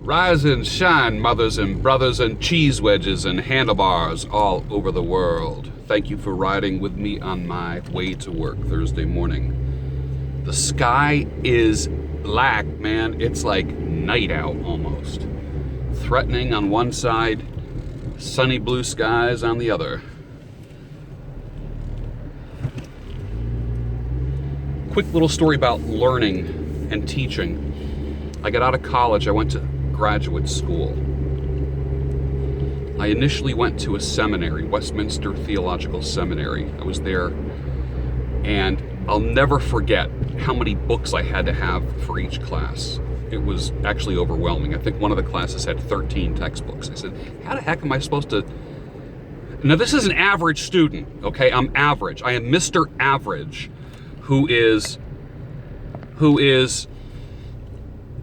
Rise and shine, mothers and brothers and cheese wedges and handlebars all over the world. Thank you for riding with me on my way to work Thursday morning. The sky is black, man. It's like night out almost. Threatening on one side, sunny blue skies on the other. Quick little story about learning and teaching. I got out of college, I went to graduate school. I initially went to a seminary, Westminster Theological Seminary. I was there, and I'll never forget how many books I had to have for each class. It was actually overwhelming. I think one of the classes had 13 textbooks. I said, how the heck am I supposed to... Now, this is an average student, okay? I'm average. I am Mr. Average, who is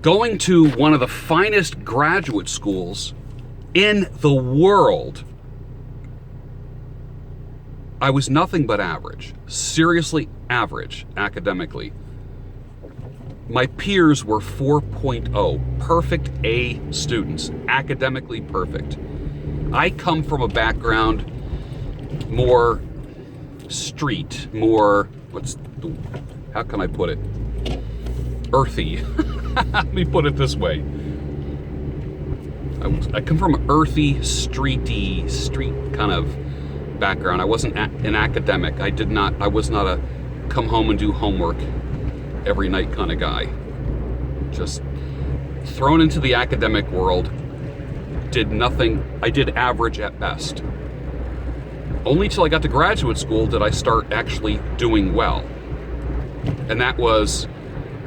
going to one of the finest graduate schools in the world. I was nothing but average, seriously average academically. My peers were 4.0, perfect A students, academically perfect. I come from a background more street, more, how can I put it? Earthy. Let me put it this way. I come from an earthy, street kind of background. I wasn't an academic. I was not a come home and do homework every night kind of guy. Just thrown into the academic world, did nothing. I did average at best. Only till I got to graduate school did I start actually doing well. And that was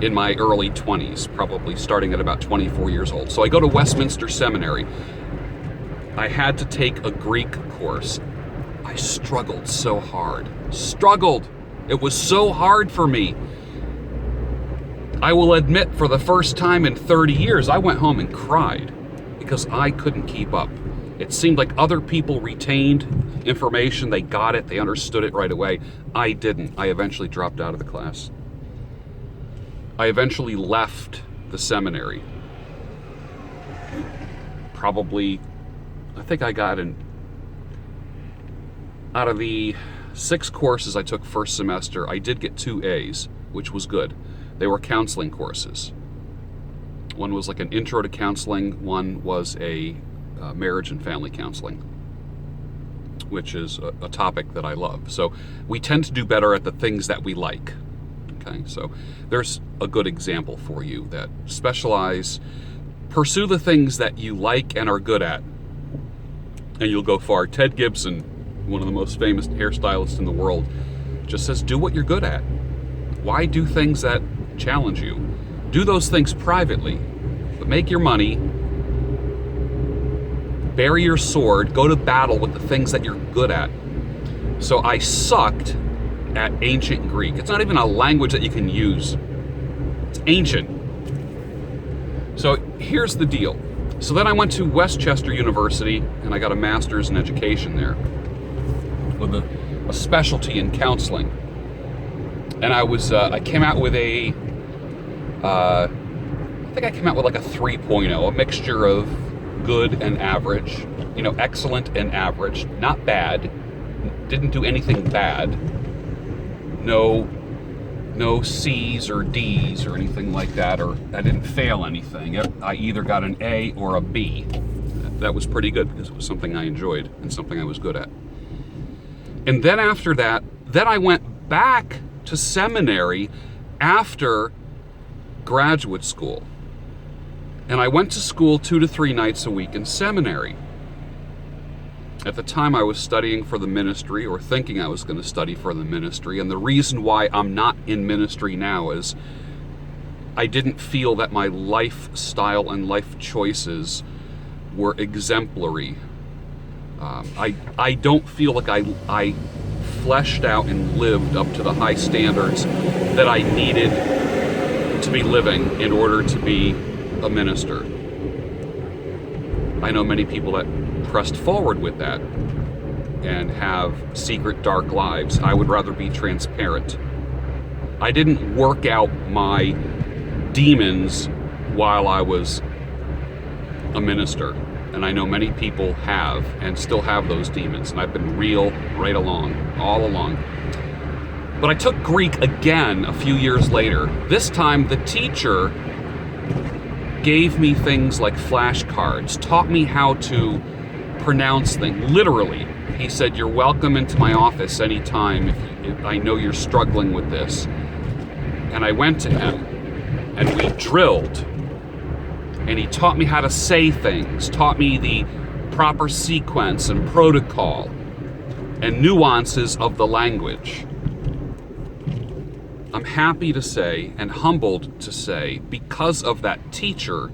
in my early 20s, probably starting at about 24 years old. So I go to Westminster Seminary. I had to take a Greek course. I struggled so hard. It was so hard for me. I will admit, for the first time in 30 years, I went home and cried because I couldn't keep up. It seemed like other people retained information, they got it, they understood it right away. I didn't. I eventually dropped out of the class. I eventually left the seminary. Probably, I think I got out of the 6 courses I took first semester, I did get 2 A's, which was good. They were counseling courses. One was like an intro to counseling, one was a marriage and family counseling, which is a topic that I love. So we tend to do better at the things that we like. Okay, so there's a good example for you that specialize, pursue the things that you like and are good at, and you'll go far. Ted Gibson, one of the most famous hairstylists in the world, just says, do what you're good at. Why do things that challenge you? Do those things privately, but make your money, bury your sword, go to battle with the things that you're good at. So I sucked at ancient Greek. It's not even a language that you can use. It's ancient. So here's the deal. So then I went to Westchester University and I got a master's in education there with a specialty in counseling. And I came out with I think I came out with like a 3.0, a mixture of good and average, excellent and average, not bad, didn't do anything bad. No C's or D's or anything like that, or I didn't fail anything. I either got an A or a B. That was pretty good because it was something I enjoyed and something I was good at. And then after that, I went back to seminary after graduate school. And I went to school 2 to 3 nights a week in seminary. At the time, I was studying for the ministry, or thinking I was going to study for the ministry. And the reason why I'm not in ministry now is I didn't feel that my lifestyle and life choices were exemplary. I don't feel like I fleshed out and lived up to the high standards that I needed to be living in order to be a minister. I know many people that pressed forward with that and have secret dark lives. I would rather be transparent. I didn't work out my demons while I was a minister, and I know many people have and still have those demons, and I've been real right along, all along. But I took Greek again a few years later. This time the teacher gave me things like flashcards, taught me how to pronounce things, literally. He said, "You're welcome into my office anytime if I know you're struggling with this." And I went to him, and we drilled. And he taught me how to say things, taught me the proper sequence and protocol and nuances of the language. I'm happy to say, and humbled to say, because of that teacher,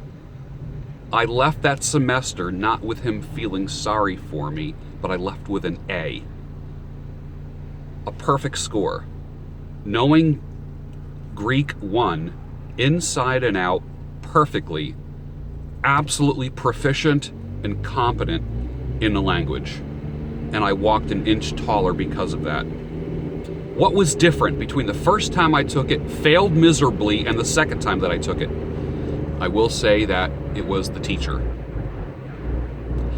I left that semester not with him feeling sorry for me, but I left with an A. A perfect score. Knowing Greek 1 inside and out perfectly, absolutely proficient and competent in the language. And I walked an inch taller because of that. What was different between the first time I took it, failed miserably, and the second time that I took it? I will say that it was the teacher.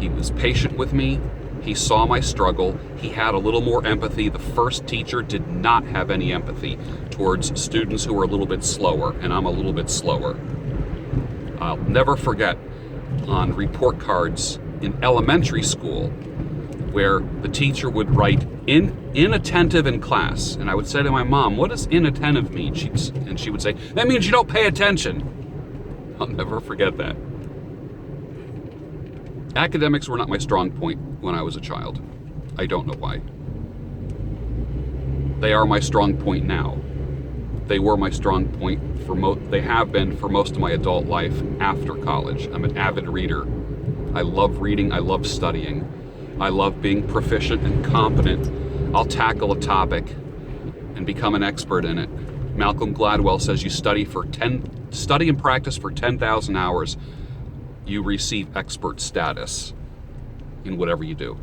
He was patient with me. He saw my struggle. He had a little more empathy. The first teacher did not have any empathy towards students who were a little bit slower, and I'm a little bit slower. I'll never forget on report cards in elementary school where the teacher would write inattentive in class, and I would say to my mom, "What does inattentive mean?" And she would say, "That means you don't pay attention." I'll never forget that. Academics were not my strong point when I was a child. I don't know why. They are my strong point now. They were my strong point they have been for most of my adult life after college. I'm an avid reader. I love reading, I love studying. I love being proficient and competent. I'll tackle a topic and become an expert in it. Malcolm Gladwell says you study and practice for 10,000 hours, you receive expert status in whatever you do.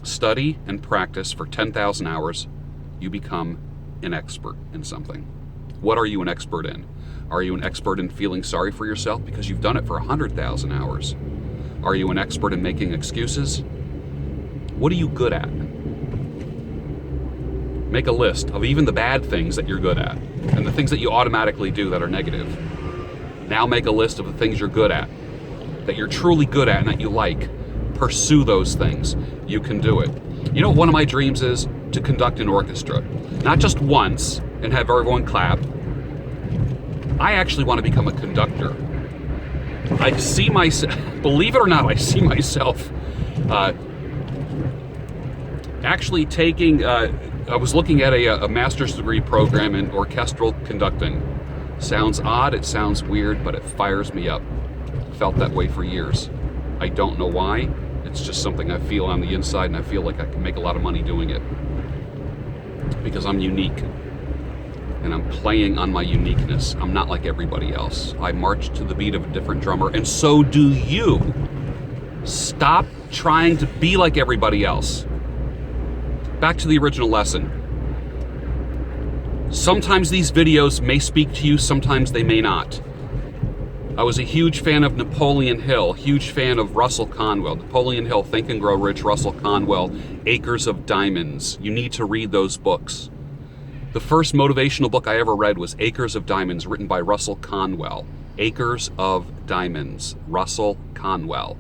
Study and practice for 10,000 hours, you become an expert in something. What are you an expert in? Are you an expert in feeling sorry for yourself because you've done it for 100,000 hours? Are you an expert in making excuses? What are you good at? Make a list of even the bad things that you're good at and the things that you automatically do that are negative. Now make a list of the things you're good at, that you're truly good at and that you like. Pursue those things. You can do it. You know what one of my dreams is? To conduct an orchestra. Not just once and have everyone clap. I actually want to become a conductor. I see myself, believe it or not, I see myself actually taking, I was looking at a master's degree program in orchestral conducting. Sounds odd, it sounds weird, but it fires me up. Felt that way for years. I don't know why. It's just something I feel on the inside, and I feel like I can make a lot of money doing it. Because I'm unique. And I'm playing on my uniqueness. I'm not like everybody else. I march to the beat of a different drummer, and so do you. Stop trying to be like everybody else. Back to the original lesson. Sometimes these videos may speak to you, sometimes they may not. I was a huge fan of Napoleon Hill, huge fan of Russell Conwell. Napoleon Hill, Think and Grow Rich, Russell Conwell, Acres of Diamonds. You need to read those books. The first motivational book I ever read was Acres of Diamonds, written by Russell Conwell. Acres of Diamonds, Russell Conwell.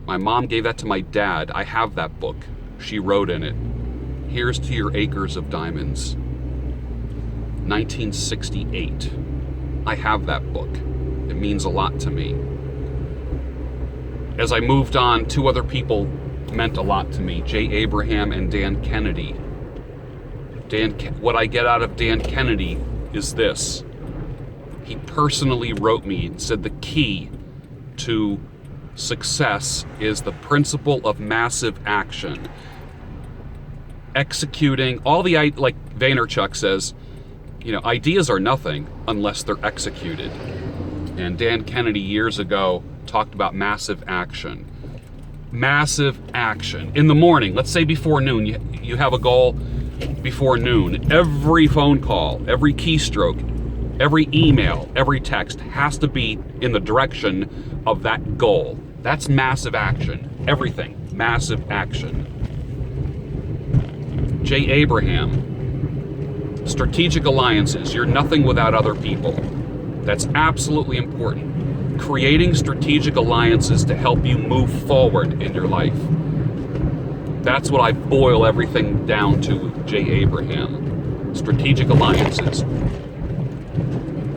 My mom gave that to my dad. I have that book. She wrote in it, "Here's to your acres of diamonds." 1968. I have that book. It means a lot to me. As I moved on, two other people meant a lot to me, Jay Abraham and Dan Kennedy. What I get out of Dan Kennedy is this. He personally wrote me and said the key to success is the principle of massive action. Executing all the, like Vaynerchuk says, ideas are nothing unless they're executed. And Dan Kennedy years ago talked about massive action. Massive action. In the morning, let's say before noon, you have a goal before noon. Every phone call, every keystroke, Every email, every text has to be in the direction of that goal. That's massive action. Everything, massive action. J. Abraham, strategic alliances. You're nothing without other people. That's absolutely important. Creating strategic alliances to help you move forward in your life. That's what I boil everything down to with J. Abraham. Strategic alliances.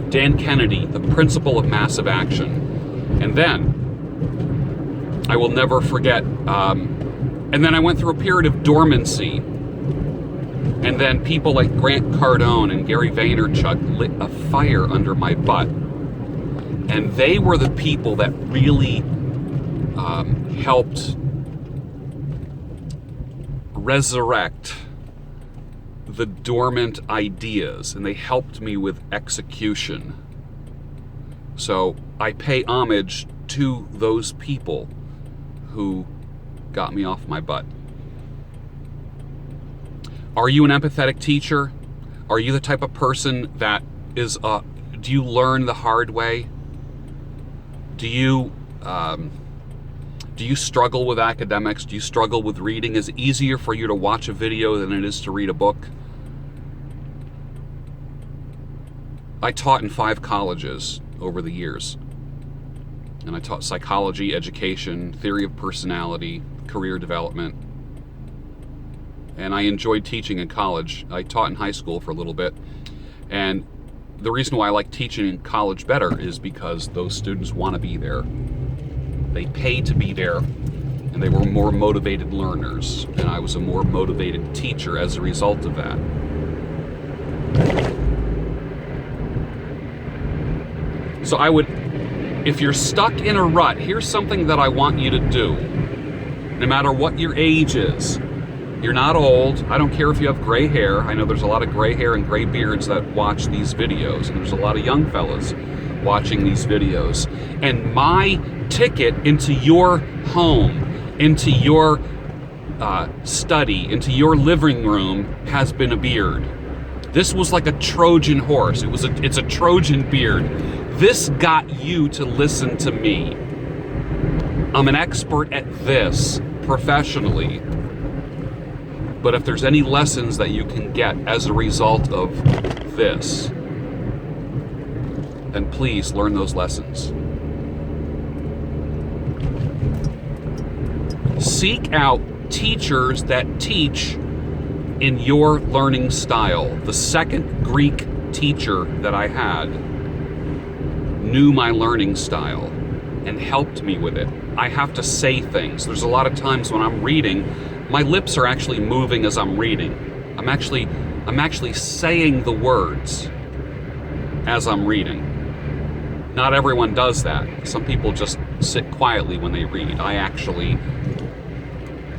Dan Kennedy, the principle of massive action. And then, I will never forget, and then I went through a period of dormancy. And then people like Grant Cardone and Gary Vaynerchuk lit a fire under my butt. And they were the people that really helped resurrect the dormant ideas, and they helped me with execution. So I pay homage to those people who got me off my butt. Are you an empathetic teacher? Are you the type of person that is, do you learn the hard way? Do you struggle with academics? Do you struggle with reading? Is it easier for you to watch a video than it is to read a book? I taught in 5 colleges over the years. And I taught psychology, education, theory of personality, career development. And I enjoyed teaching in college. I taught in high school for a little bit. And the reason why I like teaching in college better is because those students want to be there. They pay to be there, and they were more motivated learners. And I was a more motivated teacher as a result of that. So I would, if you're stuck in a rut, here's something that I want you to do. No matter what your age is. You're not old. I don't care if you have gray hair. I know there's a lot of gray hair and gray beards that watch these videos, and there's a lot of young fellas watching these videos. And my ticket into your home, into your study, into your living room has been a beard. This was like a Trojan horse. It's a Trojan beard. This got you to listen to me. I'm an expert at this professionally. But if there's any lessons that you can get as a result of this, then please learn those lessons. Seek out teachers that teach in your learning style. The second Greek teacher that I had knew my learning style and helped me with it. I have to say things. There's a lot of times when I'm reading, my lips are actually moving as I'm reading. I'm actually saying the words as I'm reading. Not everyone does that. Some people just sit quietly when they read. I actually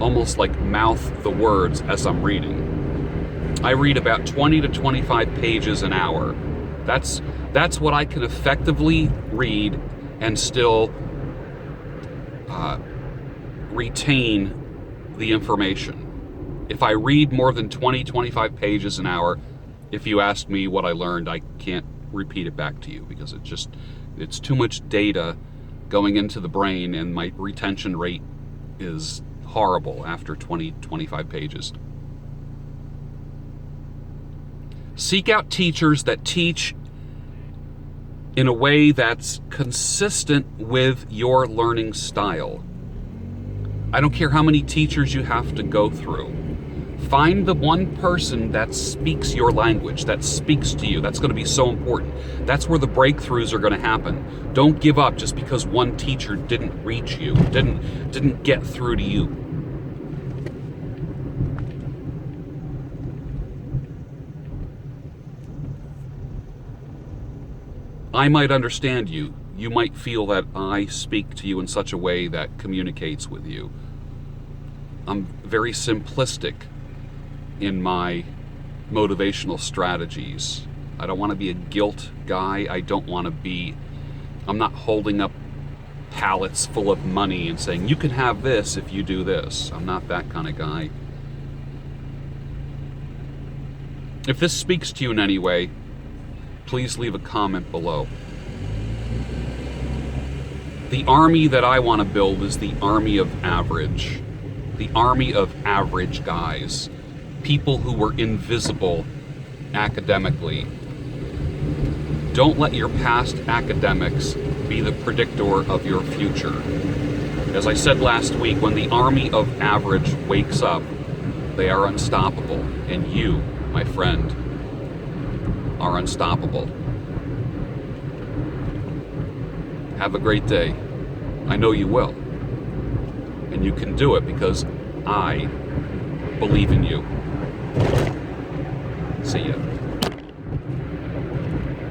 almost like mouth the words as I'm reading. I read about 20 to 25 pages an hour. That's what I can effectively read and still retain the information. If I read more than 20, 25 pages an hour, if you ask me what I learned, I can't repeat it back to you because it's too much data going into the brain, and my retention rate is horrible after 20, 25 pages. Seek out teachers that teach in a way that's consistent with your learning style. I don't care how many teachers you have to go through. Find the one person that speaks your language, that speaks to you. That's going to be so important. That's where the breakthroughs are going to happen. Don't give up just because one teacher didn't reach you, didn't get through to you. I might understand you. You might feel that I speak to you in such a way that communicates with you. I'm very simplistic in my motivational strategies. I don't want to be a guilt guy. I'm not holding up pallets full of money and saying, you can have this if you do this. I'm not that kind of guy. If this speaks to you in any way, please leave a comment below. The army that I want to build is the army of average. The army of average guys. People who were invisible academically. Don't let your past academics be the predictor of your future. As I said last week, when the army of average wakes up, they are unstoppable. And you, my friend, are unstoppable. Have a great day. I know you will. And you can do it because I believe in you. See ya.